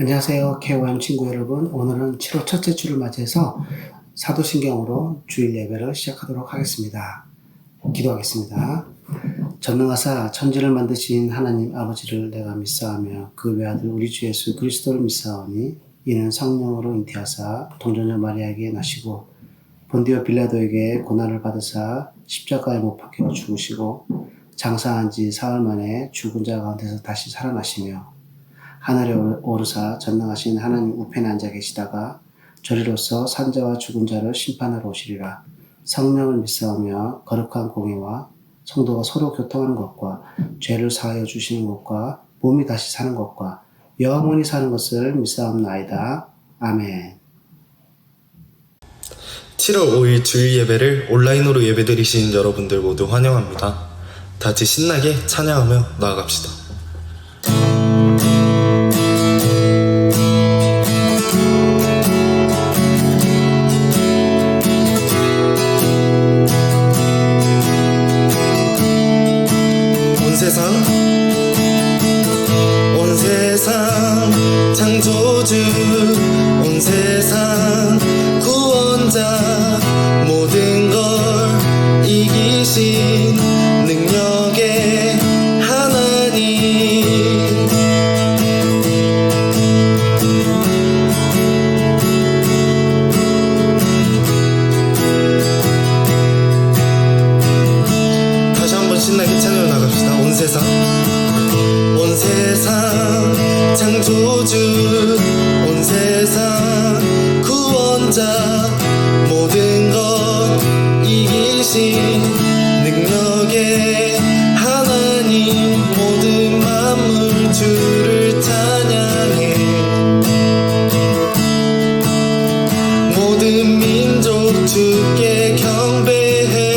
안녕하세요. KOM 친구 여러분. 오늘은 7월 첫째 주를 맞이해서 사도신경으로 주일 예배를 시작하도록 하겠습니다. 기도하겠습니다. 전능하사 천지를 만드신 하나님 아버지를 내가 믿사하며 그 외아들 우리 주 예수 그리스도를 믿사오니 이는 성령으로 잉태하사 동정녀 마리아에게 나시고 본디오 빌라도에게 고난을 받으사 십자가에 못 박혀 죽으시고 장사한 지 사흘 만에 죽은 자 가운데서 다시 살아나시며 하늘에 오르사 전능하신 하나님 우편에 앉아 계시다가 저리로서 산자와 죽은 자를 심판하러 오시리라. 성령을 믿사오며 거룩한 공예와 성도가 서로 교통하는 것과 죄를 사하여 주시는 것과 몸이 다시 사는 것과 영원히 사는 것을 믿사옵나이다. 아멘. 7월 5일 주일 예배를 온라인으로 예배드리신 여러분들 모두 환영합니다. 다 같이 신나게 찬양하며 나아갑시다. 온 세상 창조주, 온 세상 구원자, 모든 걸 이기신 능력의 하나님. 다시 한번 신나게 찬양해 나갑시다. 온 세상 창조주, 온 세상 구원자, 모든 것 이기신 능력의 하나님. 모든 만물 주를 찬양해. 모든 민족 주께 경배해.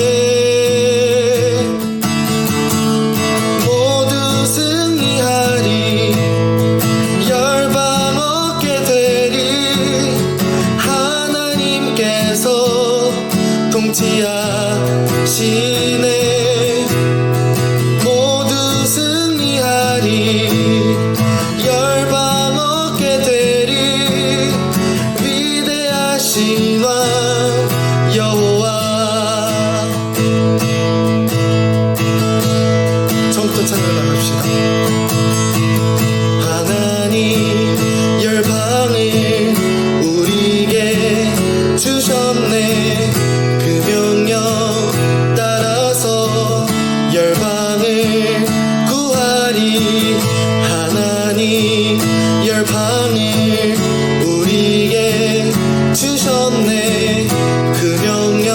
통치하시네. 모두 승리하리. 열방 얻게 되리. 위대하신 왕 여호와. 처음부터 찬양을 나갑시다. 하나님 열방을 우리에게 주셨네. 열방을 구하리. 하나님 열방을 우리에게 주셨네. 그 명령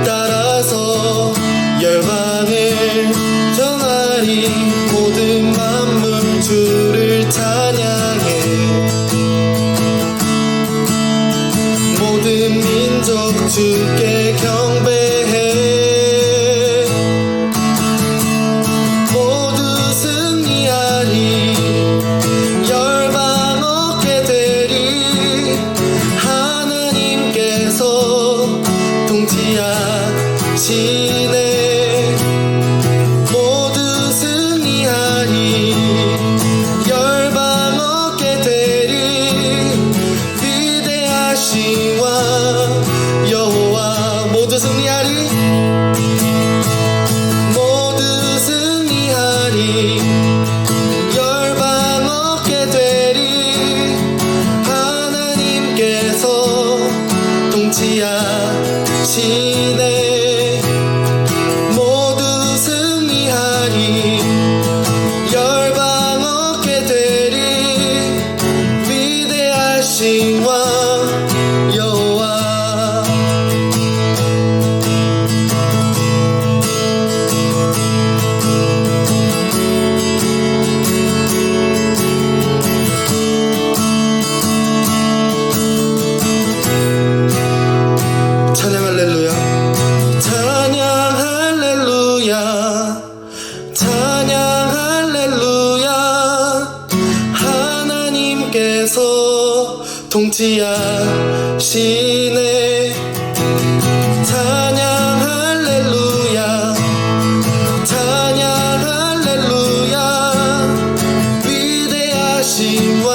따라서 열방을 전하리. 모든 만물 주를 찬양해. 모든 민족 주께 경배해. 통치하시네. 모두 승리하리. 열방 얻게 되리. 위대하신 왕 여호와. 모두 승리하리. 모두 승리하리. 열방 얻게 되리. 하나님께서 통치하시네. 모두 승리하리. 열방 얻게 되리. 위대하신 왕 여호와. 찬양 할렐루야. 찬양 할렐루야. 찬양 할렐루야. 하나님께서 통치하시네. 찬양 할렐루야. 찬양 할렐루야. 위대하신 왕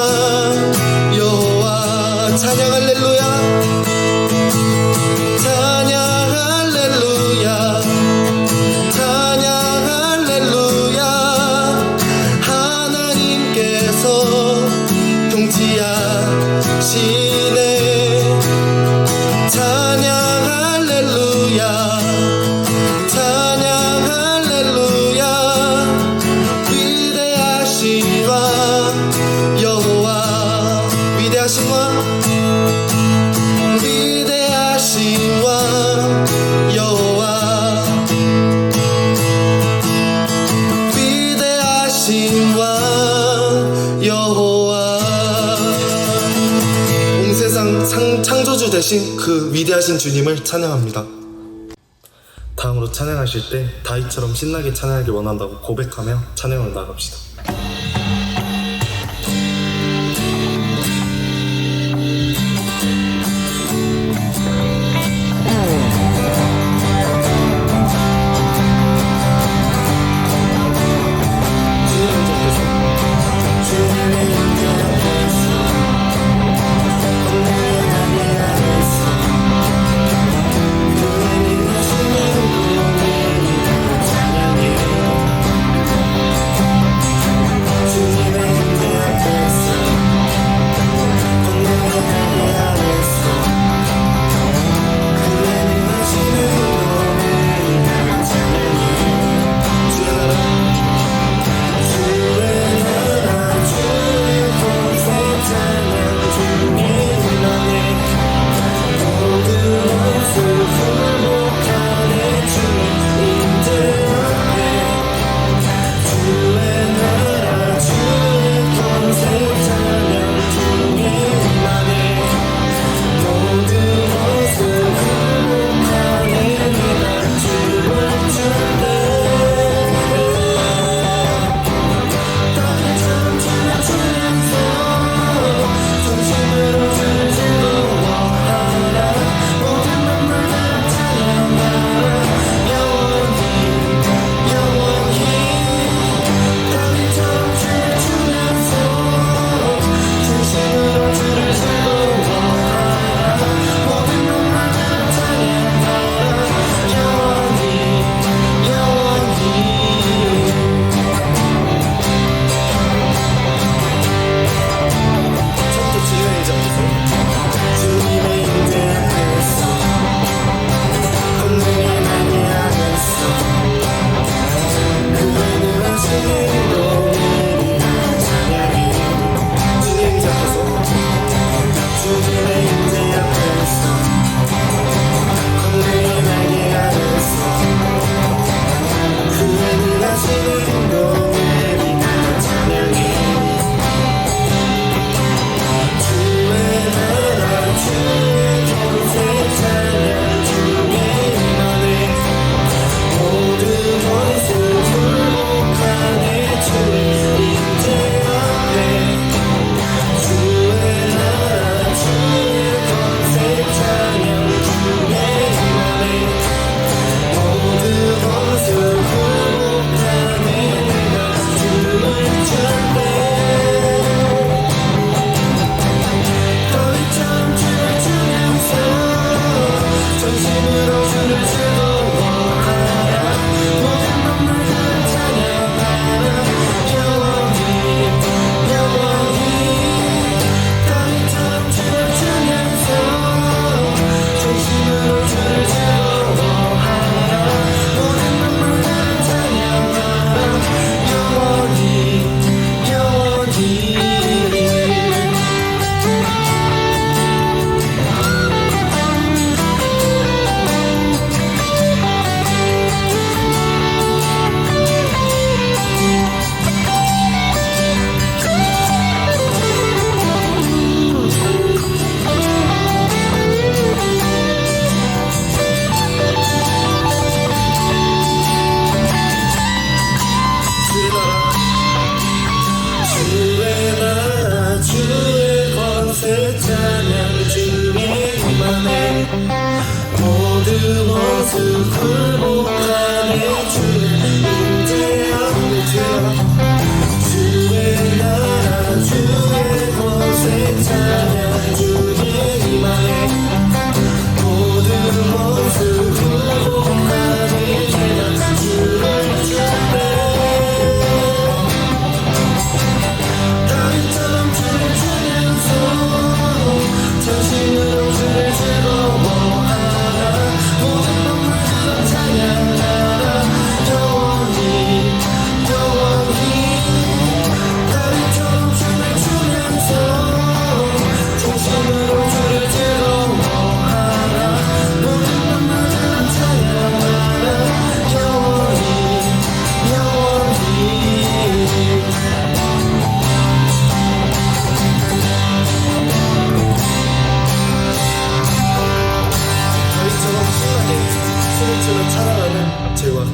크신 그 위대하신 주님을 찬양합니다. 다음으로 찬양하실 때 다윗처럼 신나게 찬양하길 원한다고 고백하며 찬양을 나갑시다.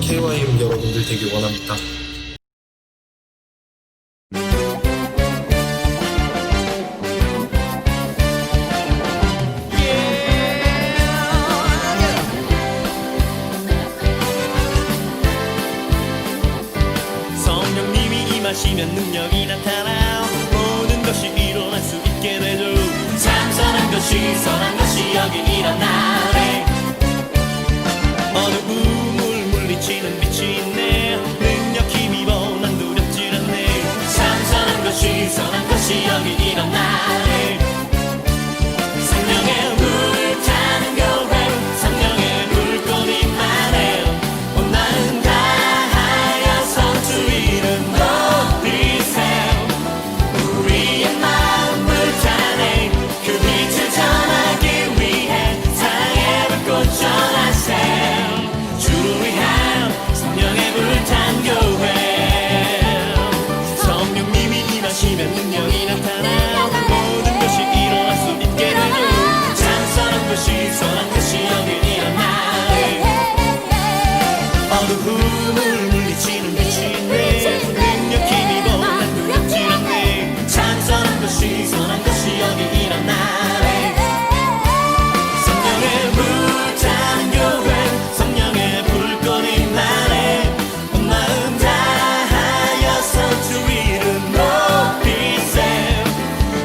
KYM 여러분들 되길 원합니다. 성령님이 임하시면 능력이 나타나 모든 것이 일어날 수 있게 되죠. 참 선한 것이 여기 일어나네. 어두움을 물리치는 빛이 있네. 능력 힘입어 난 두렵질 않네. 참 선한 것이 여기 일어나네. 성령의 불 타는 교회, 성령의 불꽃임만해. 온 마음 다하여서 주 이름 높이세요. 우리의 마음 불타네. 그 빛을 전하기 위해 사랑의 불꽃 전하세요. 주를 위한 성령의 불탄 교회. 성령님이 임하시면 능력이 나타나 모든 것이 일어날 수 있게 되죠. 참 선한 것이 여기 일어나네. 어두움을 물리치는 빛이 있네. 능력 힘입어 난 두렵지 않네. 참 선한 것이 여기 일어나네. 성령의 불타는 교회, 성령의 불꽃이 나네. 온 마음 다하여서 주 이름 높이세요.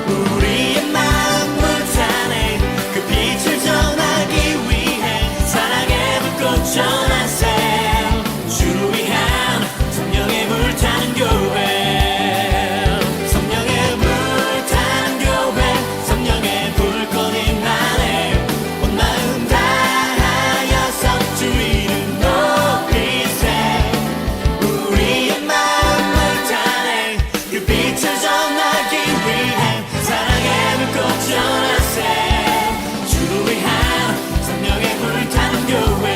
우리의 마음 불타네. 그 빛을 전하기 위해 사랑의 불꽃 전하세요. 주를 위한 성령의 불타는 교회. 성령의 불타는 교회, 성령의 불꽃이 나네. 온 마음 다하여서 주 이름 높이세요. 우리의 마음 불타네. 그 빛을 전하기 위해 사랑의 불꽃 전하세요. 주를 위한 성령의 불타는 교회.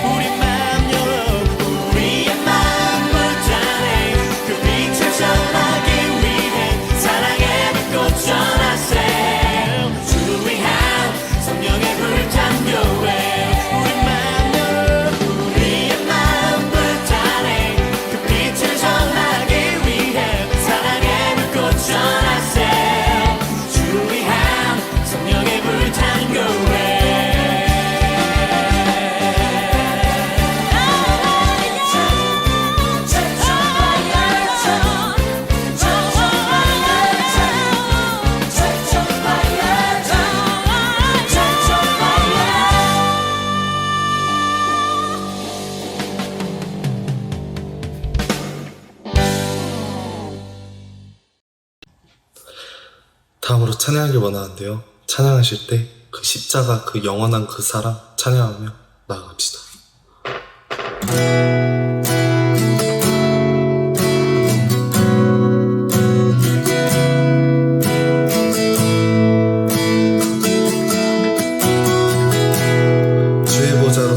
우리 마음 열어. 우리의 마음 불타네. 그 빛을 전하기 위해 사랑의 불꽃 전하세요. 주를 위한 성령의 불타는 교회. 우리 마음 열어. 우리의 마음 불타네. 그 빛을 전하기 위해 사랑의 불꽃 전하세요. 주를 위한 성령의 불타는 교회. 다음으로 찬양하길 원하는데요. 찬양하실 때 그 십자가, 그 영원한 그 사랑 찬양하며 나아갑시다. 주의 보좌로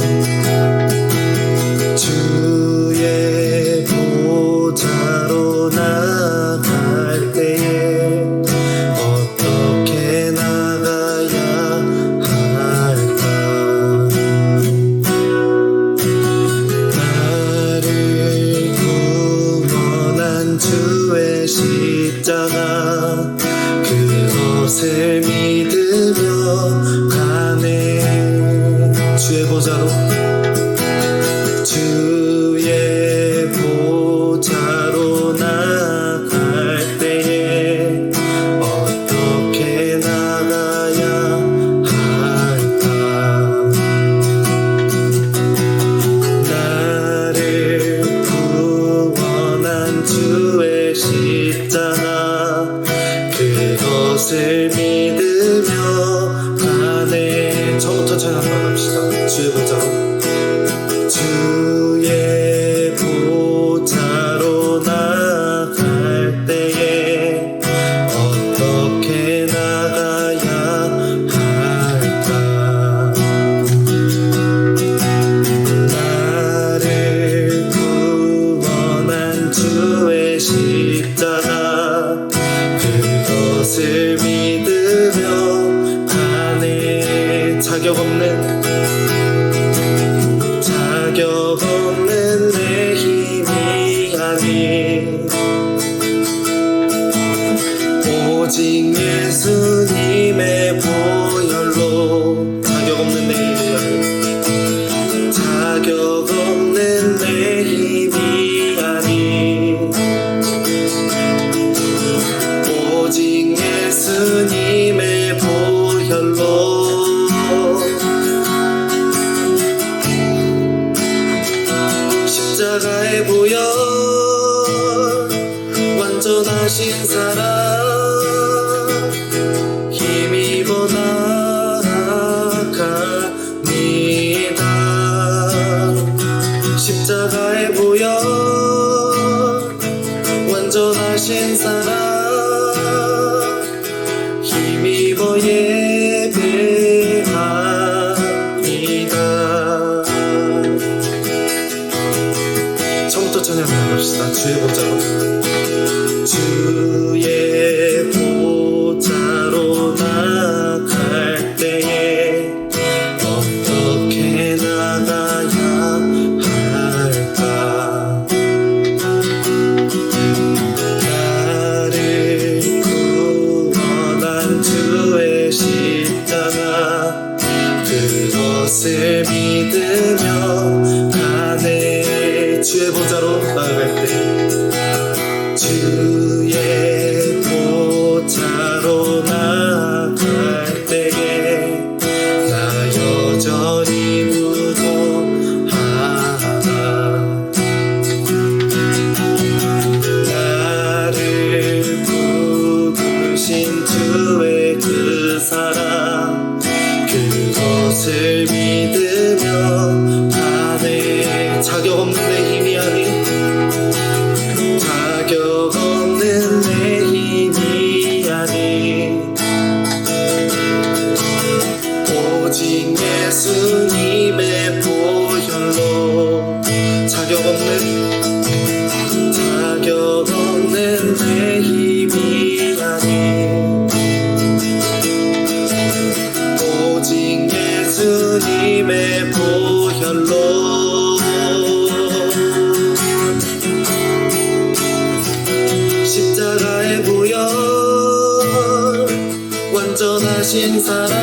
주의 보좌로 나갈 때에 어떻게 나가야 할까? 나를 구원한 주의 십자가 그것을 믿으며 가네. 주의 보좌로 주의 보좌로 나갈 때에 어떻게 나가야 할까? 나를 구원한 주의 십자가 위하니 오직 예수님의 보혈로 자격 없는 내 힘이 자격 없는 내 힘이 아니 오직 예수님의 보혈로 십자가의 보혈 완전하신 사랑 힘입어 나아갑니다. 십자가의 보혈 완전하신 사랑 힘입어 예배합니다. 처음부터 찬양 나갑시다. 주의 보좌로 주의 보좌로 나갈 때에 어떻게 나가야 할까 나를 구원한 주의 십자가 그것을 믿으며 가네 주의 보좌로 나갈 때 주의 보좌로 나갈 때에 나 여전히 부도하다 나를 부르신 주의 그 사랑 그것을 믿으며 가네 자격 없는 내 힘이 아닌 자격 없는 내 힘이 아닌 오직 예수님의 보혈로 자격 없는 내 힘이 아닌 오직 예수님의 보혈로 십자가의 보혈 완전하신 사랑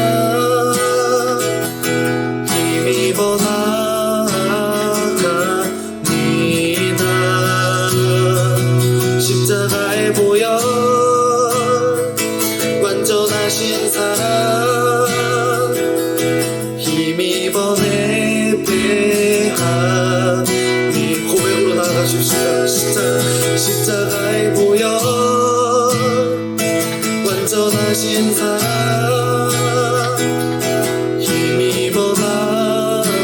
힘입어 나아갑니다. 십자가의 보혈 완전하신 사랑 힘입어 예배하니 고백으로 나아가십시다. 십자가의 보혈 완전하신 사랑 힘입어 나아갑니다.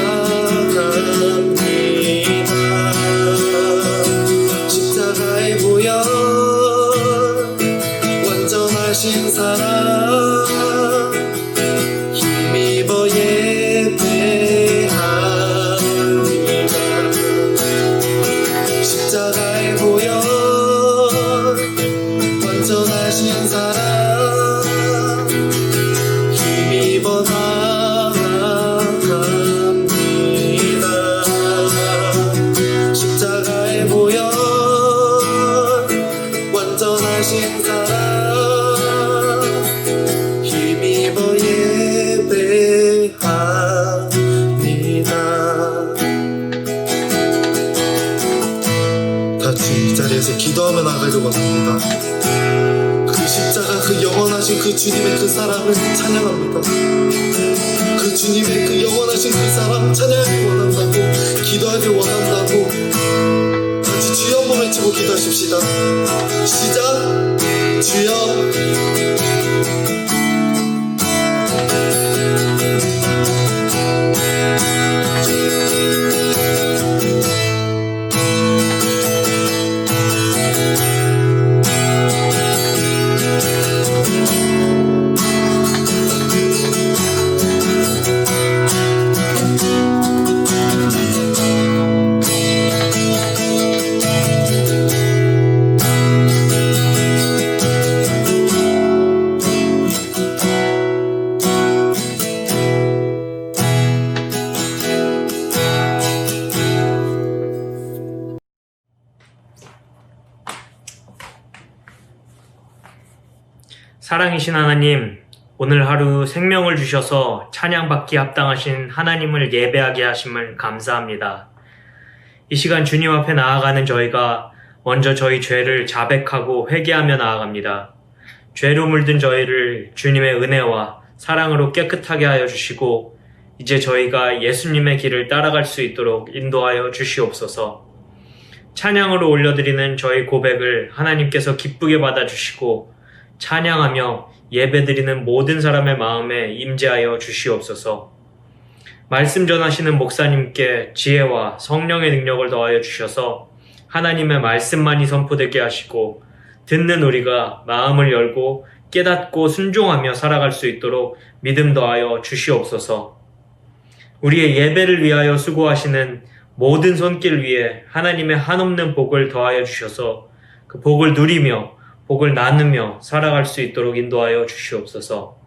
십자가의 보혈 완전하신 사랑 힘입어 예배합니다. 십자가의 보혈 완전하신 사랑 힘입어 나아갑니다. 십자가의 보혈 완전하신 사랑 힘입어 예배합니다. 같이 이 자리에서 기도하며 나가려고 합니다. 그 십자가 그 영원하신 그 주님의 그 사랑을 찬양합니다. 그 주님의 그 영원하신 그 사랑 찬양하길 원한다고 기도하길 원한다고 같이 주여 한번 외치고 기도하십시다. 시작. 주여 사랑이신 하나님, 오늘 하루 생명을 주셔서 찬양받기 합당하신 하나님을 예배하게 하심을 감사합니다. 이 시간 주님 앞에 나아가는 저희가 먼저 저희 죄를 자백하고 회개하며 나아갑니다. 죄로 물든 저희를 주님의 은혜와 사랑으로 깨끗하게 하여 주시고 이제 저희가 예수님의 길을 따라갈 수 있도록 인도하여 주시옵소서. 찬양으로 올려드리는 저희 고백을 하나님께서 기쁘게 받아주시고 찬양하며 예배드리는 모든 사람의 마음에 임재하여 주시옵소서. 말씀 전하시는 목사님께 지혜와 성령의 능력을 더하여 주셔서 하나님의 말씀만이 선포되게 하시고 듣는 우리가 마음을 열고 깨닫고 순종하며 살아갈 수 있도록 믿음 더하여 주시옵소서. 우리의 예배를 위하여 수고하시는 모든 손길 위에 하나님의 한없는 복을 더하여 주셔서 그 복을 누리며 복을 나누며 살아갈 수 있도록 인도하여 주시옵소서.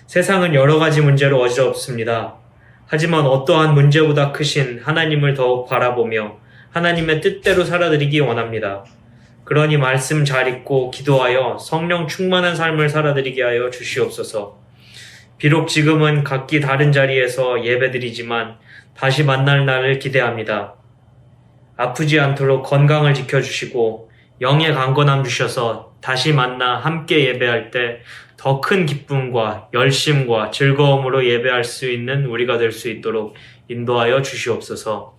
세상은 여러 가지 문제로 어지럽습니다. 하지만 어떠한 문제보다 크신 하나님을 더욱 바라보며 하나님의 뜻대로 살아드리기 원합니다. 그러니 말씀 잘 읽고 기도하여 성령 충만한 삶을 살아드리게 하여 주시옵소서. 비록 지금은 각기 다른 자리에서 예배드리지만 다시 만날 날을 기대합니다. 아프지 않도록 건강을 지켜주시고 영의 강건함 주셔서 다시 만나 함께 예배할 때 더 큰 기쁨과 열심과 즐거움으로 예배할 수 있는 우리가 될 수 있도록 인도하여 주시옵소서.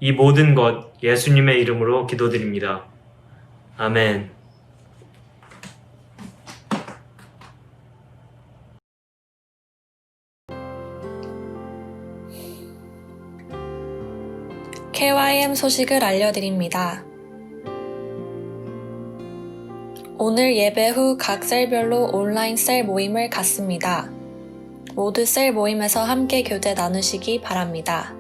이 모든 것 예수님의 이름으로 기도드립니다. 아멘. KYM 소식을 알려드립니다. 오늘 예배 후 각 셀별로 온라인 셀 모임을 갖습니다. 모두 셀 모임에서 함께 교제 나누시기 바랍니다.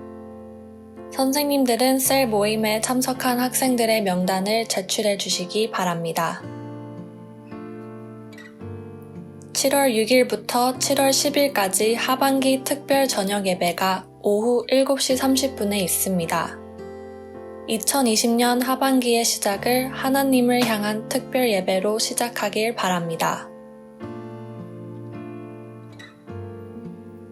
선생님들은 셀 모임에 참석한 학생들의 명단을 제출해 주시기 바랍니다. 7월 6일부터 7월 10일까지 하반기 특별 저녁 예배가 오후 7시 30분에 있습니다. 2020년 하반기의 시작을 하나님을 향한 특별 예배로 시작하길 바랍니다.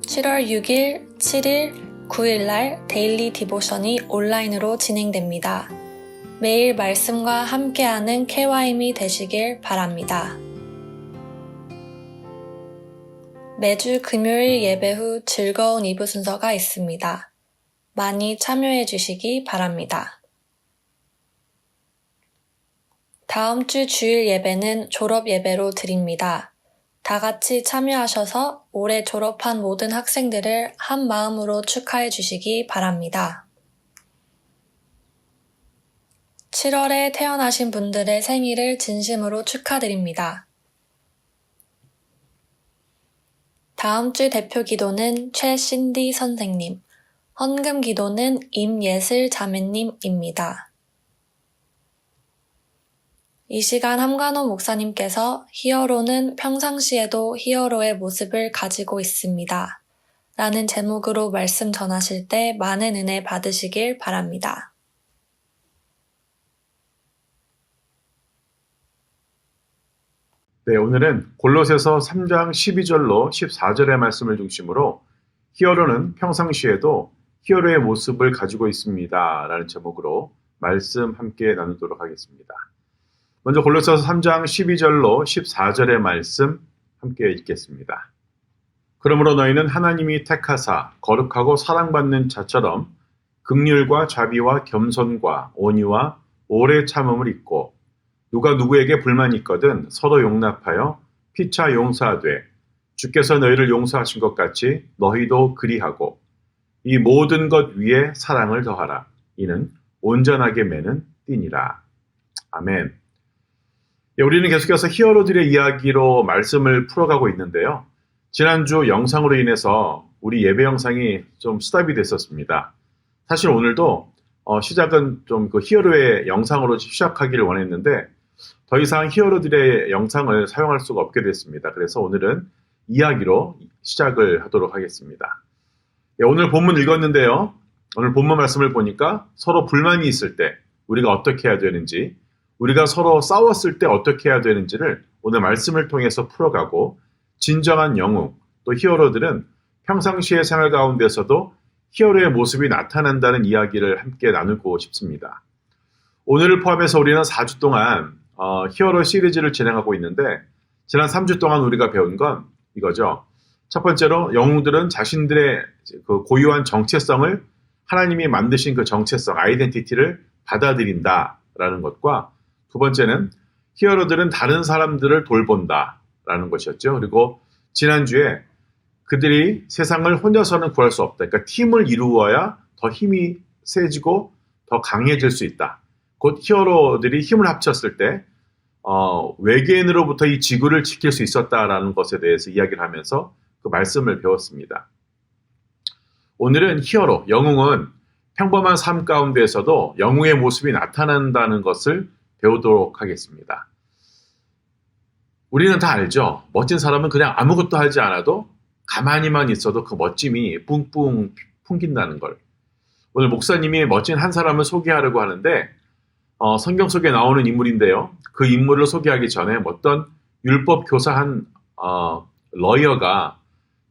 7월 6일, 7일, 9일날 데일리 디보션이 온라인으로 진행됩니다. 매일 말씀과 함께하는 KYM이 되시길 바랍니다. 매주 금요일 예배 후 즐거운 2부 순서가 있습니다. 많이 참여해 주시기 바랍니다. 다음 주 주일 예배는 졸업 예배로 드립니다. 다 같이 참여하셔서 올해 졸업한 모든 학생들을 한 마음으로 축하해 주시기 바랍니다. 7월에 태어나신 분들의 생일을 진심으로 축하드립니다. 다음 주 대표 기도는 최신디 선생님, 헌금 기도는 임예슬 자매님입니다. 이 시간 함관호 목사님께서 히어로는 평상시에도 히어로의 모습을 가지고 있습니다. 라는 제목으로 말씀 전하실 때 많은 은혜 받으시길 바랍니다. 네, 오늘은 골로새서 3장 12절로 14절의 말씀을 중심으로 히어로는 평상시에도 히어로의 모습을 가지고 있습니다. 라는 제목으로 말씀 함께 나누도록 하겠습니다. 먼저 골로새서 3장 12절로 14절의 말씀 함께 읽겠습니다. 그러므로 너희는 하나님이 택하사 거룩하고 사랑받는 자처럼 긍휼과 자비와 겸손과 온유와 오래 참음을 입고 누가 누구에게 불만이 있거든 서로 용납하여 피차 용서하되 주께서 너희를 용서하신 것 같이 너희도 그리하고 이 모든 것 위에 사랑을 더하라. 이는 온전하게 매는 띠니라. 아멘. 우리는 계속해서 히어로들의 이야기로 말씀을 풀어가고 있는데요. 지난주 영상으로 인해서 우리 예배 영상이 좀 스탑이 됐었습니다. 사실 오늘도 시작은 좀 그 히어로의 영상으로 시작하기를 원했는데 더 이상 히어로들의 영상을 사용할 수가 없게 됐습니다. 그래서 오늘은 이야기로 시작을 하도록 하겠습니다. 오늘 본문 읽었는데요. 오늘 본문 말씀을 보니까 서로 불만이 있을 때 우리가 어떻게 해야 되는지, 우리가 서로 싸웠을 때 어떻게 해야 되는지를 오늘 말씀을 통해서 풀어가고, 진정한 영웅, 또 히어로들은 평상시의 생활 가운데서도 히어로의 모습이 나타난다는 이야기를 함께 나누고 싶습니다. 오늘을 포함해서 우리는 4주 동안 히어로 시리즈를 진행하고 있는데, 지난 3주 동안 우리가 배운 건 이거죠. 첫 번째로 영웅들은 자신들의 그 고유한 정체성을, 하나님이 만드신 그 정체성, 아이덴티티를 받아들인다라는 것과, 두 번째는 히어로들은 다른 사람들을 돌본다라는 것이었죠. 그리고 지난주에 그들이 세상을 혼자서는 구할 수 없다. 그러니까 팀을 이루어야 더 힘이 세지고 더 강해질 수 있다. 곧 히어로들이 힘을 합쳤을 때 외계인으로부터 이 지구를 지킬 수 있었다라는 것에 대해서 이야기를 하면서 그 말씀을 배웠습니다. 오늘은 히어로, 영웅은 평범한 삶 가운데에서도 영웅의 모습이 나타난다는 것을 배우도록 하겠습니다. 우리는 다 알죠. 멋진 사람은 그냥 아무것도 하지 않아도 가만히만 있어도 그 멋짐이 뿡뿡 풍긴다는 걸. 오늘 목사님이 멋진 한 사람을 소개하려고 하는데 성경 속에 나오는 인물인데요. 그 인물을 소개하기 전에 어떤 율법 교사한 러이어가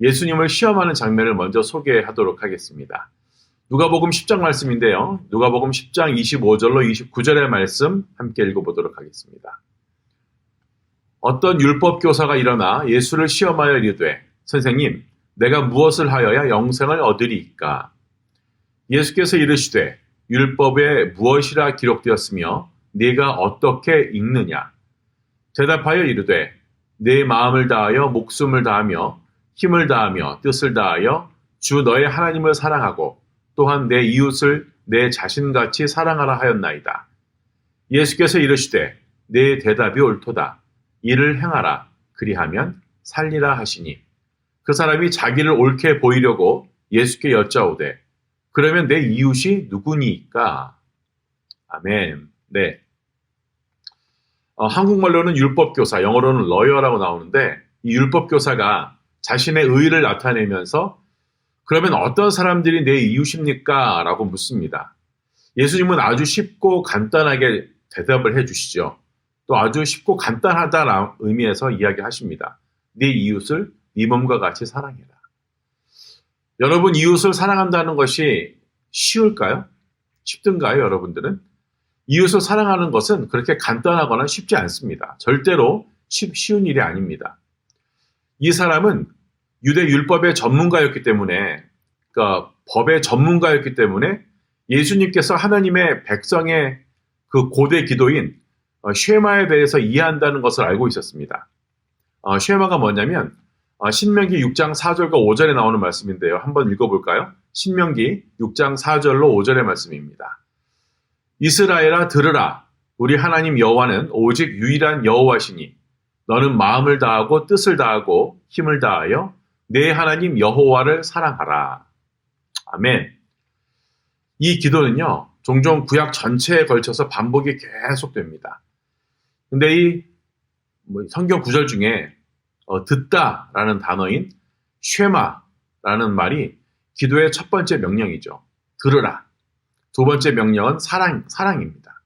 예수님을 시험하는 장면을 먼저 소개하도록 하겠습니다. 누가복음 10장 말씀인데요. 누가복음 10장 25절로 29절의 말씀 함께 읽어보도록 하겠습니다. 어떤 율법 교사가 일어나 예수를 시험하여 이르되, 선생님, 내가 무엇을 하여야 영생을 얻으리이까? 예수께서 이르시되, 율법에 무엇이라 기록되었으며 네가 어떻게 읽느냐? 대답하여 이르되, 내 마음을 다하여 목숨을 다하며 힘을 다하며 뜻을 다하여 주 너의 하나님을 사랑하고 또한 내 이웃을 내 자신같이 사랑하라 하였나이다. 예수께서 이르시되, 내 대답이 옳도다. 이를 행하라. 그리하면 살리라 하시니, 그 사람이 자기를 옳게 보이려고 예수께 여짜오되, 그러면 내 이웃이 누구니까? 아멘. 네. 한국말로는 율법교사, 영어로는 러이어라고 나오는데, 이 율법교사가 자신의 의의를 나타내면서 그러면 어떤 사람들이 내 이웃입니까? 라고 묻습니다. 예수님은 아주 쉽고 간단하게 대답을 해주시죠. 또 아주 쉽고 간단하다는 의미에서 이야기하십니다. 네 이웃을 네 몸과 같이 사랑해라. 여러분, 이웃을 사랑한다는 것이 쉬울까요? 쉽든가요, 여러분들은? 이웃을 사랑하는 것은 그렇게 간단하거나 쉽지 않습니다. 절대로 쉬운 일이 아닙니다. 이 사람은 유대 율법의 전문가였기 때문에, 그러니까 법의 전문가였기 때문에 예수님께서 하나님의 백성의 그 고대 기도인 쉐마에 대해서 이해한다는 것을 알고 있었습니다. 쉐마가 뭐냐면 신명기 6장 4절과 5절에 나오는 말씀인데요. 한번 읽어볼까요? 신명기 6장 4절로 5절의 말씀입니다. 이스라엘아 들으라. 우리 하나님 여호와는 오직 유일한 여호와시니 너는 마음을 다하고 뜻을 다하고 힘을 다하여 내 하나님 여호와를 사랑하라. 아멘. 이 기도는요, 종종 구약 전체에 걸쳐서 반복이 계속됩니다. 근데 이 성경 구절 중에 듣다라는 단어인 쉐마라는 말이 기도의 첫 번째 명령이죠. 들으라. 두 번째 명령은 사랑입니다.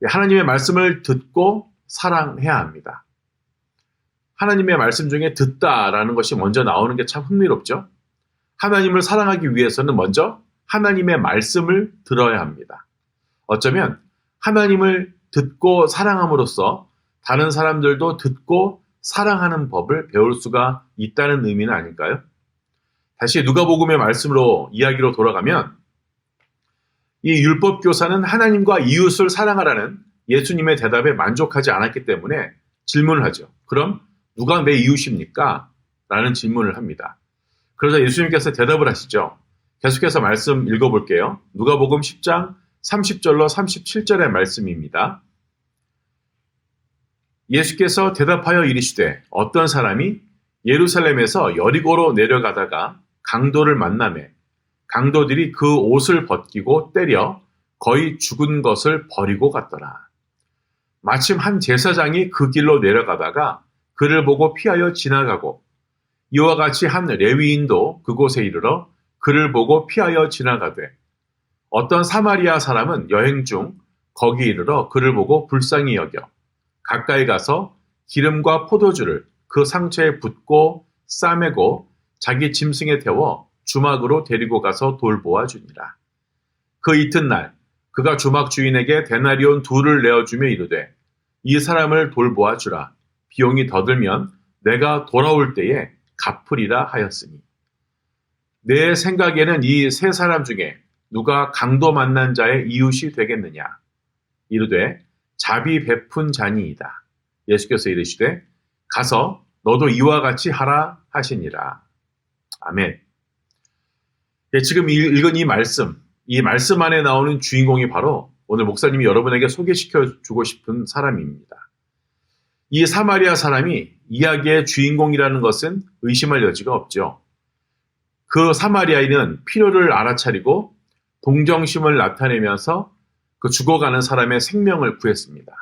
하나님의 말씀을 듣고 사랑해야 합니다. 하나님의 말씀 중에 듣다라는 것이 먼저 나오는 게 참 흥미롭죠. 하나님을 사랑하기 위해서는 먼저 하나님의 말씀을 들어야 합니다. 어쩌면 하나님을 듣고 사랑함으로써 다른 사람들도 듣고 사랑하는 법을 배울 수가 있다는 의미는 아닐까요? 다시 누가복음의 말씀으로 이야기로 돌아가면 이 율법교사는 하나님과 이웃을 사랑하라는 예수님의 대답에 만족하지 않았기 때문에 질문을 하죠. 그럼 누가 내 이웃입니까? 라는 질문을 합니다. 그러자 예수님께서 대답을 하시죠. 계속해서 말씀 읽어볼게요. 누가복음 10장 30절로 37절의 말씀입니다. 예수께서 대답하여 이르시되 어떤 사람이 예루살렘에서 여리고로 내려가다가 강도를 만나매 강도들이 그 옷을 벗기고 때려 거의 죽은 것을 버리고 갔더라. 마침 한 제사장이 그 길로 내려가다가 그를 보고 피하여 지나가고 이와 같이 한 레위인도 그곳에 이르러 그를 보고 피하여 지나가되 어떤 사마리아 사람은 여행 중 거기 이르러 그를 보고 불쌍히 여겨 가까이 가서 기름과 포도주를 그 상처에 붓고 싸매고 자기 짐승에 태워 주막으로 데리고 가서 돌보아 주니라. 그 이튿날 그가 주막 주인에게 데나리온 2를 내어주며 이르되 이 사람을 돌보아 주라. 비용이 더 들면 내가 돌아올 때에 갚으리라 하였으니 내 생각에는 이 세 사람 중에 누가 강도 만난 자의 이웃이 되겠느냐. 이르되 자비 베푼 자니이다. 예수께서 이르시되 가서 너도 이와 같이 하라 하시니라. 아멘. 예, 지금 읽은 이 말씀 안에 나오는 주인공이 바로 오늘 목사님이 여러분에게 소개시켜 주고 싶은 사람입니다. 이 사마리아 사람이 이야기의 주인공이라는 것은 의심할 여지가 없죠. 그 사마리아인은 필요를 알아차리고 동정심을 나타내면서 그 죽어가는 사람의 생명을 구했습니다.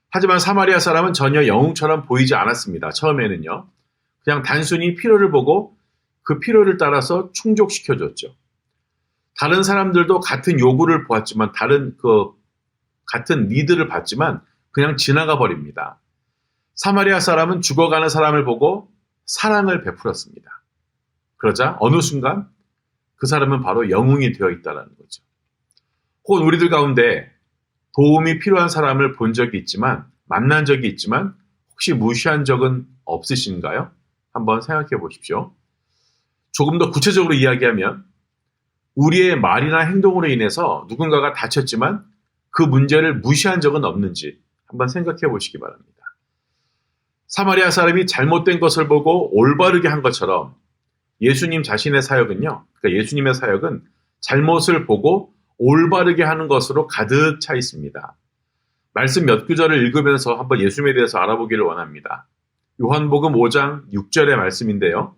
하지만 사마리아 사람은 전혀 영웅처럼 보이지 않았습니다. 처음에는요. 그냥 단순히 필요를 보고 그 필요를 따라서 충족시켜줬죠. 다른 사람들도 같은 요구를 보았지만 같은 니드를 받지만 그냥 지나가 버립니다. 사마리아 사람은 죽어가는 사람을 보고 사랑을 베풀었습니다. 그러자 어느 순간 그 사람은 바로 영웅이 되어 있다는 거죠. 혹은 우리들 가운데 도움이 필요한 사람을 본 적이 있지만 만난 적이 있지만 혹시 무시한 적은 없으신가요? 한번 생각해 보십시오. 조금 더 구체적으로 이야기하면 우리의 말이나 행동으로 인해서 누군가가 다쳤지만 그 문제를 무시한 적은 없는지 한번 생각해 보시기 바랍니다. 사마리아 사람이 잘못된 것을 보고 올바르게 한 것처럼 예수님 자신의 사역은요. 그러니까 예수님의 사역은 잘못을 보고 올바르게 하는 것으로 가득 차 있습니다. 말씀 몇 구절을 읽으면서 한번 예수님에 대해서 알아보기를 원합니다. 요한복음 5장 6절의 말씀인데요.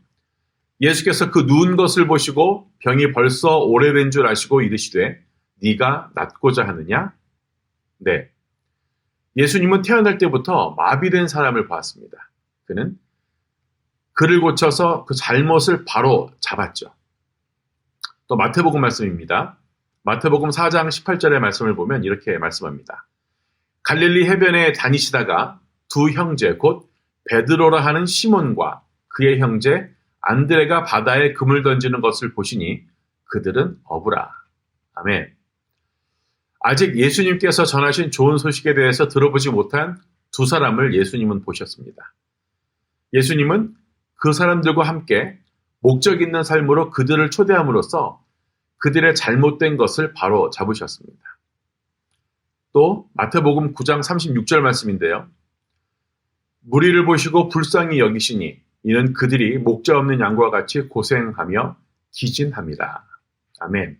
예수께서 그 누운 것을 보시고 병이 벌써 오래된 줄 아시고 이르시되 네가 낫고자 하느냐? 네. 예수님은 태어날 때부터 마비된 사람을 보았습니다. 그는 그를 고쳐서 그 잘못을 바로 잡았죠. 또 마태복음 말씀입니다. 마태복음 4장 18절의 말씀을 보면 이렇게 말씀합니다. 갈릴리 해변에 다니시다가 2 형제 곧 베드로라 하는 시몬과 그의 형제 안드레가 바다에 금을 던지는 것을 보시니 그들은 어부라. 아멘. 아직 예수님께서 전하신 좋은 소식에 대해서 들어보지 못한 2 사람을 예수님은 보셨습니다. 예수님은 그 사람들과 함께 목적 있는 삶으로 그들을 초대함으로써 그들의 잘못된 것을 바로 잡으셨습니다. 또 마태복음 9장 36절 말씀인데요. 무리를 보시고 불쌍히 여기시니 이는 그들이 목자 없는 양과 같이 고생하며 기진합니다. 아멘.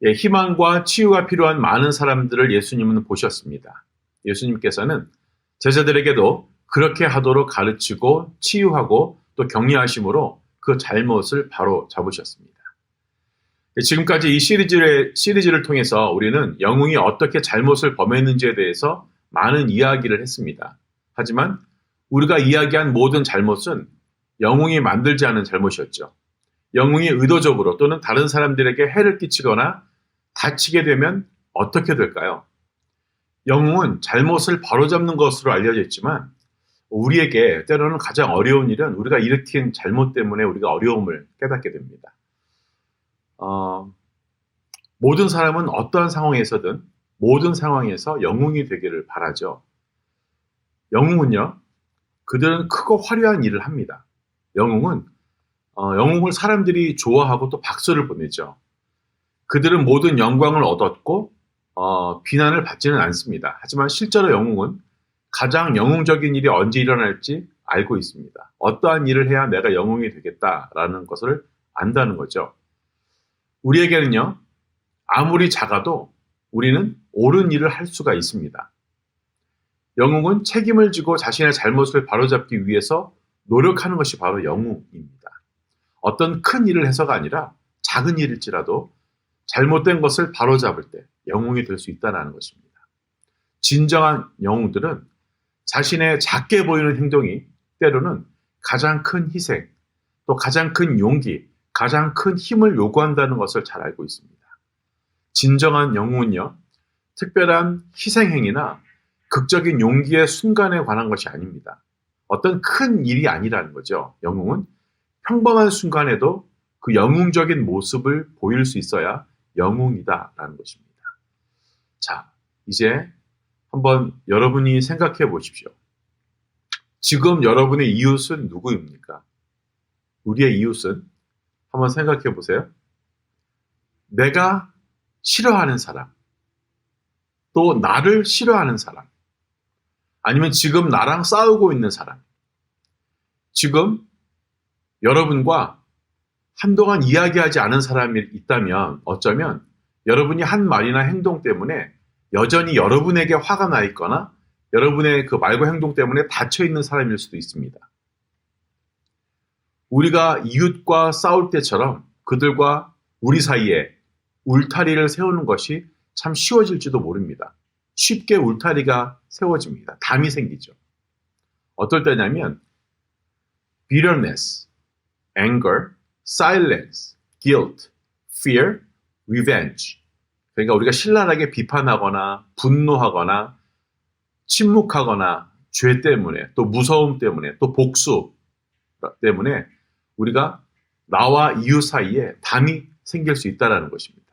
예, 희망과 치유가 필요한 많은 사람들을 예수님은 보셨습니다. 예수님께서는 제자들에게도 그렇게 하도록 가르치고 치유하고 또 격려하심으로 그 잘못을 바로 잡으셨습니다. 지금까지 이 시리즈를 통해서 우리는 영웅이 어떻게 잘못을 범했는지에 대해서 많은 이야기를 했습니다. 하지만 우리가 이야기한 모든 잘못은 영웅이 만들지 않은 잘못이었죠. 영웅이 의도적으로 또는 다른 사람들에게 해를 끼치거나 다치게 되면 어떻게 될까요? 영웅은 잘못을 바로잡는 것으로 알려져 있지만 우리에게 때로는 가장 어려운 일은 우리가 일으킨 잘못 때문에 우리가 어려움을 깨닫게 됩니다. 모든 사람은 어떠한 상황에서든 모든 상황에서 영웅이 되기를 바라죠. 영웅은요, 그들은 크고 화려한 일을 합니다. 영웅을 사람들이 좋아하고 또 박수를 보내죠. 그들은 모든 영광을 얻었고 비난을 받지는 않습니다. 하지만 실제로 영웅은 가장 영웅적인 일이 언제 일어날지 알고 있습니다. 어떠한 일을 해야 내가 영웅이 되겠다라는 것을 안다는 거죠. 우리에게는요, 아무리 작아도 우리는 옳은 일을 할 수가 있습니다. 영웅은 책임을 지고 자신의 잘못을 바로잡기 위해서 노력하는 것이 바로 영웅입니다. 어떤 큰 일을 해서가 아니라 작은 일일지라도 잘못된 것을 바로잡을 때 영웅이 될 수 있다는 것입니다. 진정한 영웅들은 자신의 작게 보이는 행동이 때로는 가장 큰 희생, 또 가장 큰 용기, 가장 큰 힘을 요구한다는 것을 잘 알고 있습니다. 진정한 영웅은요, 특별한 희생행위나 극적인 용기의 순간에 관한 것이 아닙니다. 어떤 큰 일이 아니라는 거죠. 영웅은 평범한 순간에도 그 영웅적인 모습을 보일 수 있어야 영웅이다라는 것입니다. 자, 이제 한번 여러분이 생각해 보십시오. 지금 여러분의 이웃은 누구입니까? 우리의 이웃은 한번 생각해 보세요. 내가 싫어하는 사람, 또 나를 싫어하는 사람, 아니면 지금 나랑 싸우고 있는 사람, 지금 여러분과 한동안 이야기하지 않은 사람이 있다면 어쩌면 여러분이 한 말이나 행동 때문에 여전히 여러분에게 화가 나 있거나 여러분의 그 말과 행동 때문에 닫혀 있는 사람일 수도 있습니다. 우리가 이웃과 싸울 때처럼 그들과 우리 사이에 울타리를 세우는 것이 참 쉬워질지도 모릅니다. 쉽게 울타리가 세워집니다. 담이 생기죠. 어떨 때냐면 bitterness, anger, silence, guilt, fear, revenge. 그러니까 우리가 신랄하게 비판하거나 분노하거나 침묵하거나 죄 때문에 또 무서움 때문에 또 복수 때문에 우리가 나와 이웃 사이에 담이 생길 수 있다는 것입니다.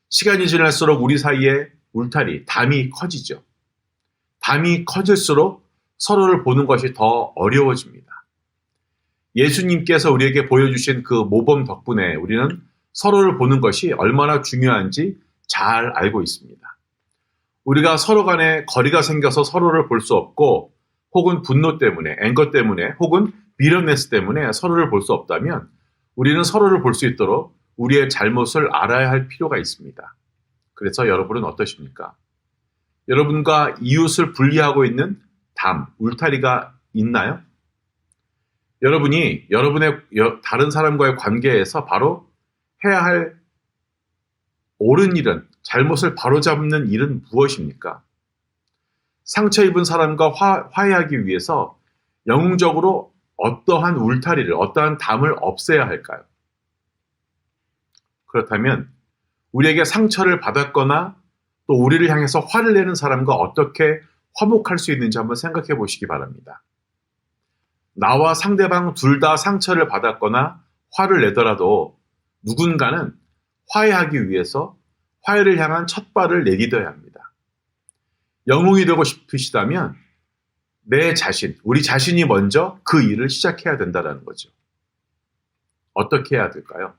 시간이 지날수록 우리 사이에 울타리, 담이 커지죠. 담이 커질수록 서로를 보는 것이 더 어려워집니다. 예수님께서 우리에게 보여주신 그 모범 덕분에 우리는 서로를 보는 것이 얼마나 중요한지 잘 알고 있습니다. 우리가 서로 간에 거리가 생겨서 서로를 볼 수 없고 혹은 분노 때문에, 앵거 때문에 혹은 비련네스 때문에 서로를 볼 수 없다면 우리는 서로를 볼 수 있도록 우리의 잘못을 알아야 할 필요가 있습니다. 그래서 여러분은 어떠십니까? 여러분과 이웃을 분리하고 있는 담, 울타리가 있나요? 여러분이 여러분의 다른 사람과의 관계에서 바로 해야 할 옳은 일은, 잘못을 바로잡는 일은 무엇입니까? 상처 입은 사람과 화해하기 위해서 영웅적으로 어떠한 울타리를, 어떠한 담을 없애야 할까요? 그렇다면 우리에게 상처를 받았거나 또 우리를 향해서 화를 내는 사람과 어떻게 화목할 수 있는지 한번 생각해 보시기 바랍니다. 나와 상대방 둘 다 상처를 받았거나 화를 내더라도 누군가는 화해하기 위해서 화해를 향한 첫 발을 내딛어야 합니다. 영웅이 되고 싶으시다면 내 자신, 우리 자신이 먼저 그 일을 시작해야 된다는 거죠. 어떻게 해야 될까요?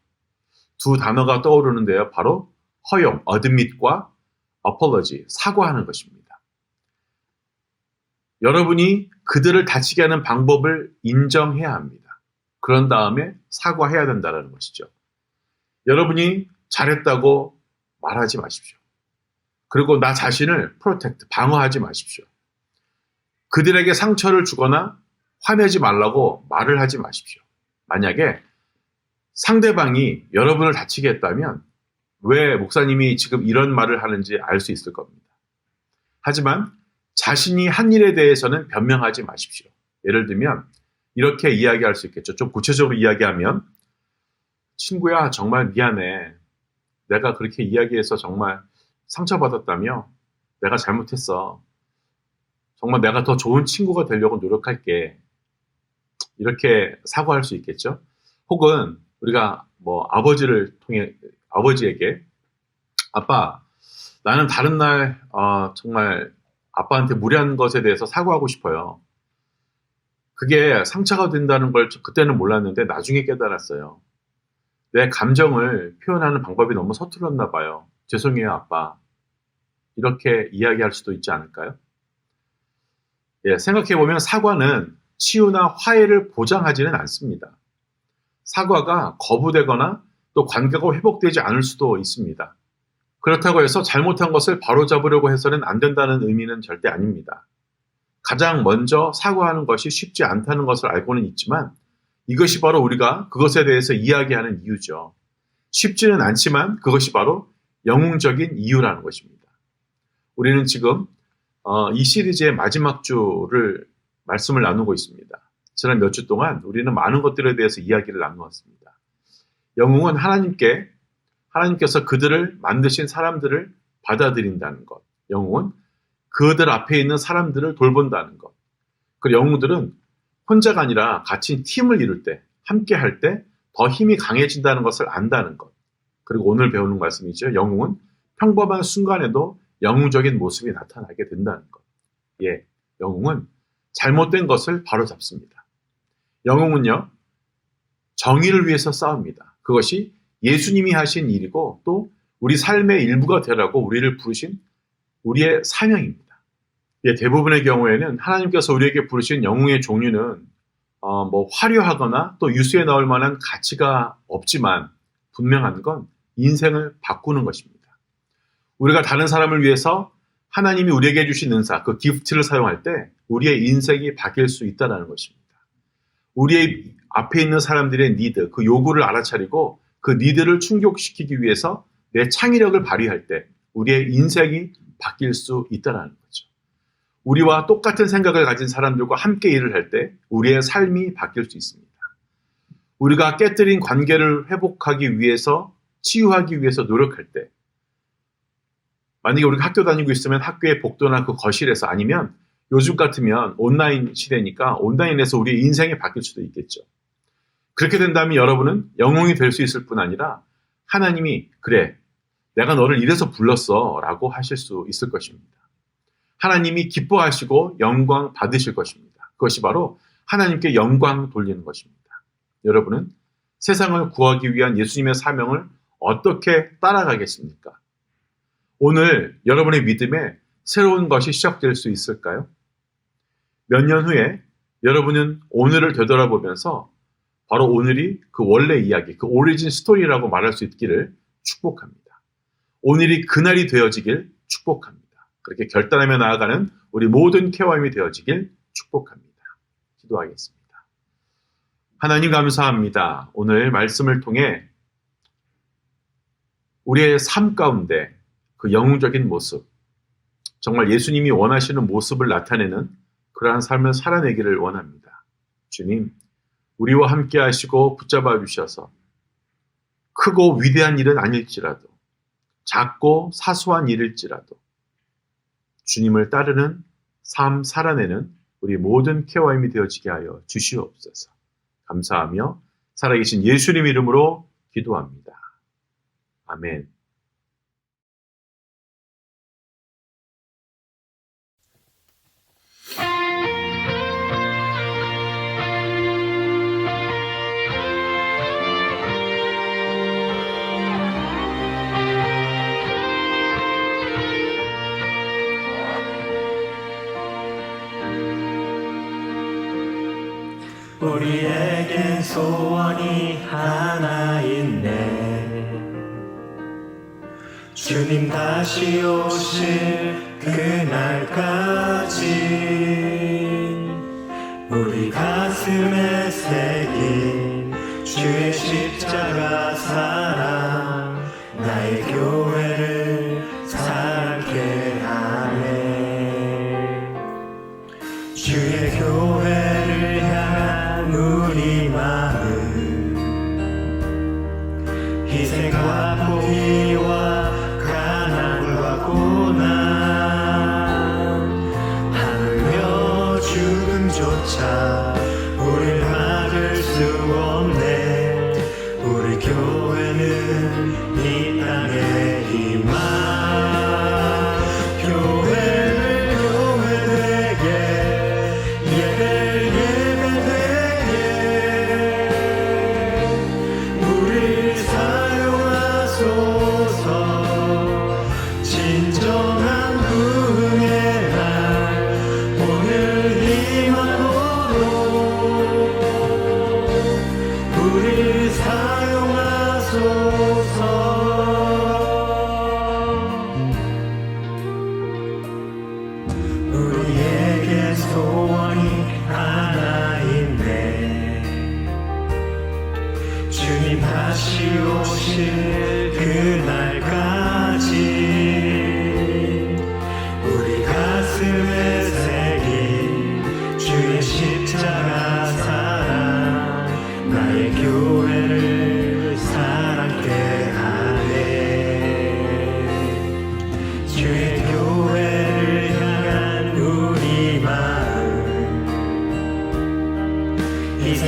두 단어가 떠오르는데요. 바로 허용, admit과 apology, 사과하는 것입니다. 여러분이 그들을 다치게 하는 방법을 인정해야 합니다. 그런 다음에 사과해야 된다는 것이죠. 여러분이 잘했다고 말하지 마십시오. 그리고 나 자신을 protect, 방어하지 마십시오. 그들에게 상처를 주거나 화내지 말라고 말을 하지 마십시오. 만약에 상대방이 여러분을 다치게 했다면 왜 목사님이 지금 이런 말을 하는지 알 수 있을 겁니다. 하지만 자신이 한 일에 대해서는 변명하지 마십시오. 예를 들면 이렇게 이야기할 수 있겠죠. 좀 구체적으로 이야기하면 친구야, 정말 미안해. 내가 그렇게 이야기해서 정말 상처받았다며? 내가 잘못했어. 정말 내가 더 좋은 친구가 되려고 노력할게. 이렇게 사과할 수 있겠죠. 혹은 우리가 아버지를 통해 아버지에게 아빠, 나는 다른 날 정말 아빠한테 무례한 것에 대해서 사과하고 싶어요. 그게 상처가 된다는 걸 그때는 몰랐는데 나중에 깨달았어요. 내 감정을 표현하는 방법이 너무 서툴렀나 봐요. 죄송해요, 아빠. 이렇게 이야기할 수도 있지 않을까요? 예, 생각해보면 사과는 치유나 화해를 보장하지는 않습니다. 사과가 거부되거나 또 관계가 회복되지 않을 수도 있습니다. 그렇다고 해서 잘못한 것을 바로잡으려고 해서는 안 된다는 의미는 절대 아닙니다. 가장 먼저 사과하는 것이 쉽지 않다는 것을 알고는 있지만 이것이 바로 우리가 그것에 대해서 이야기하는 이유죠. 쉽지는 않지만 그것이 바로 영웅적인 이유라는 것입니다. 우리는 지금 이 시리즈의 마지막 주를 말씀을 나누고 있습니다. 지난 몇 주 동안 우리는 많은 것들에 대해서 이야기를 나누었습니다. 영웅은 하나님께서 그들을 만드신 사람들을 받아들인다는 것. 영웅은 그들 앞에 있는 사람들을 돌본다는 것. 그리고 영웅들은 혼자가 아니라 같이 팀을 이룰 때, 함께 할 때 더 힘이 강해진다는 것을 안다는 것. 그리고 오늘 배우는 말씀이죠. 영웅은 평범한 순간에도 영웅적인 모습이 나타나게 된다는 것. 예, 영웅은 잘못된 것을 바로잡습니다. 영웅은요, 정의를 위해서 싸웁니다. 그것이 예수님이 하신 일이고 또 우리 삶의 일부가 되라고 우리를 부르신 우리의 사명입니다. 예, 대부분의 경우에는 하나님께서 우리에게 부르신 영웅의 종류는 화려하거나 또 유수에 나올 만한 가치가 없지만 분명한 건 인생을 바꾸는 것입니다. 우리가 다른 사람을 위해서 하나님이 우리에게 주신 은사, 그 기프트를 사용할 때 우리의 인생이 바뀔 수 있다는 것입니다. 우리의 앞에 있는 사람들의 니드, 그 요구를 알아차리고 그 니드를 충족시키기 위해서 내 창의력을 발휘할 때 우리의 인생이 바뀔 수 있다는 거죠. 우리와 똑같은 생각을 가진 사람들과 함께 일을 할 때 우리의 삶이 바뀔 수 있습니다. 우리가 깨뜨린 관계를 회복하기 위해서, 치유하기 위해서 노력할 때, 만약에 우리가 학교 다니고 있으면 학교의 복도나 그 거실에서, 아니면 요즘 같으면 온라인 시대니까 온라인에서 우리의 인생이 바뀔 수도 있겠죠. 그렇게 된다면 여러분은 영웅이 될 수 있을 뿐 아니라 하나님이 그래, 내가 너를 이래서 불렀어 라고 하실 수 있을 것입니다. 하나님이 기뻐하시고 영광 받으실 것입니다. 그것이 바로 하나님께 영광 돌리는 것입니다. 여러분은 세상을 구하기 위한 예수님의 사명을 어떻게 따라가겠습니까? 오늘 여러분의 믿음에 새로운 것이 시작될 수 있을까요? 몇 년 후에 여러분은 오늘을 되돌아보면서 바로 오늘이 그 원래 이야기, 그 오리진 스토리라고 말할 수 있기를 축복합니다. 오늘이 그날이 되어지길 축복합니다. 그렇게 결단하며 나아가는 우리 모든 케어함이 되어지길 축복합니다. 기도하겠습니다. 하나님 감사합니다. 오늘 말씀을 통해 우리의 삶 가운데 그 영웅적인 모습, 정말 예수님이 원하시는 모습을 나타내는 그러한 삶을 살아내기를 원합니다. 주님, 우리와 함께 하시고 붙잡아 주셔서 크고 위대한 일은 아닐지라도, 작고 사소한 일일지라도 주님을 따르는 삶 살아내는 우리 모든 케어함이 되어지게 하여 주시옵소서. 감사하며 살아계신 예수님 이름으로 기도합니다. 아멘. 우리에겐 소원이 하나 있네. 주님 다시 오실 그날까지 우리 가슴에 새긴 주의 십자가 사랑, 나의 교회를 살게 하네. 주의 교회를 향한 우리 마음, 희생과 포기와 가난과 고난, 하늘며 죽음조차 우릴 막을 수 없네. 우리 교회는 이 땅에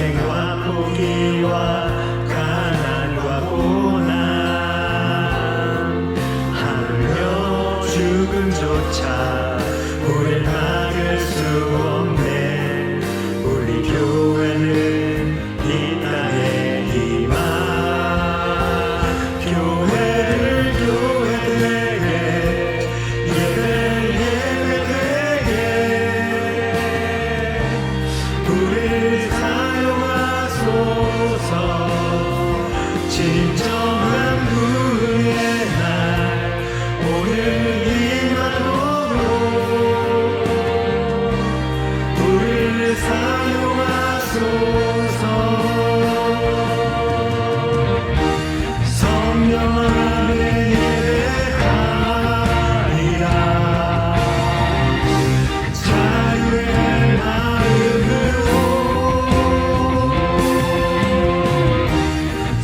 희생과 포기와 가난과 고난 하물며 죽음조차 우릴 막을 수 없네. 우리 교회는 이 땅의 희망. 교회를 교회되게 예배를 예배되게 우릴 사용하소서. 진정한 후의 날 오늘 임하도록 우릴 사용하소서. 성령 안에 예배하리라. 자유의 마음으로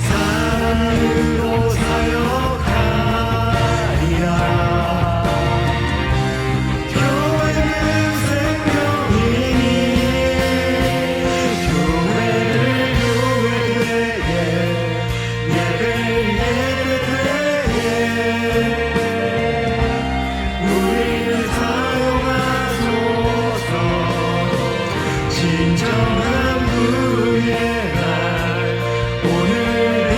사랑으로 사역하리라. 교회는 생명이니 교회를 교회되게 예배를 예배되게 우리를 사용하소서. 진정한 후의 날 오늘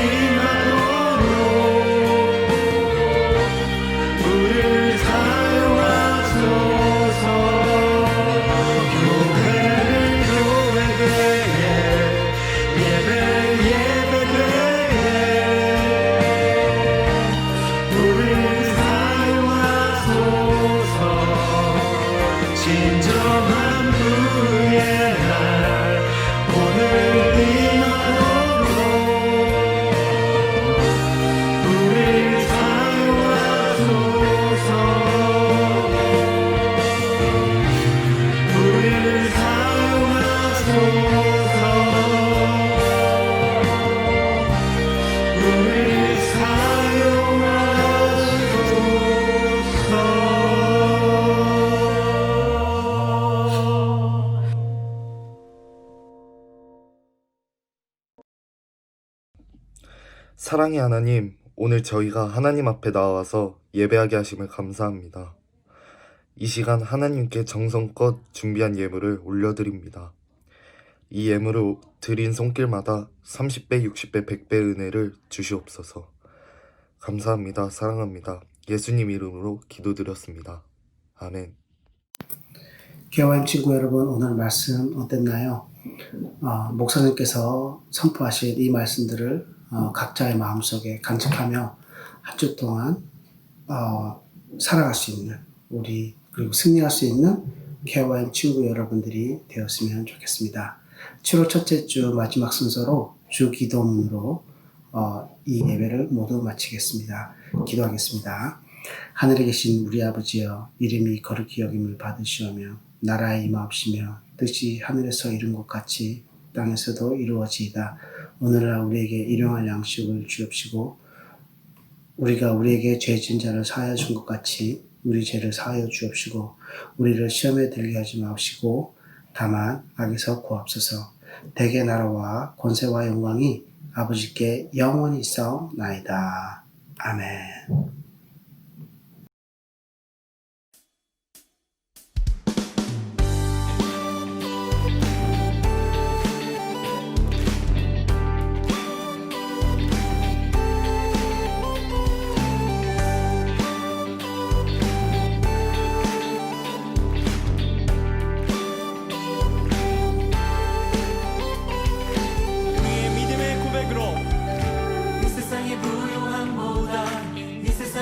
임하도록 우릴 사용하소서. 교회를 교회되게 예배를 예배되게 우릴 사용하소서. 진정한 후의 날 오늘 임하도록 우릴 사용하소서. 우릴 사용하소서. 우릴 사용하소서. 사랑의 하나님, 오늘 저희가 하나님 앞에 나와서 예배하게 하심을 감사합니다. 이 시간 하나님께 정성껏 준비한 예물을 올려드립니다. 이 예물을 드린 손길마다 30배, 60배, 100배 은혜를 주시옵소서. 감사합니다. 사랑합니다. 예수님 이름으로 기도드렸습니다. 아멘. 교회와인 친구 여러분, 오늘 말씀 어땠나요? 목사님께서 선포하신 이 말씀들을 각자의 마음속에 간직하며 한 주 동안 살아갈 수 있는 우리 그리고 승리할 수 있는 교회와인 친구 여러분들이 되었으면 좋겠습니다. 7월 첫째 주 마지막 순서로 주 기도문으로 이 예배를 모두 마치겠습니다. 기도하겠습니다. 하늘에 계신 우리 아버지여, 이름이 거룩히 여김을 받으시오며 나라에 임하옵시며 뜻이 하늘에서 이룬 것 같이 땅에서도 이루어지이다. 오늘날 우리에게 일용할 양식을 주옵시고 우리가 우리에게 죄 지은 자를 사하여 준 것 같이 우리 죄를 사하여 주옵시고 우리를 시험에 들게 하지 마옵시고 다만 악에서 구하옵소서. 대개 나라와 권세와 영광이 아버지께 영원히 있사옵나이다. 아멘. 우리의 믿음의 고백으로 이 세상의 부요함보다 이 세상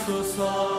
하소서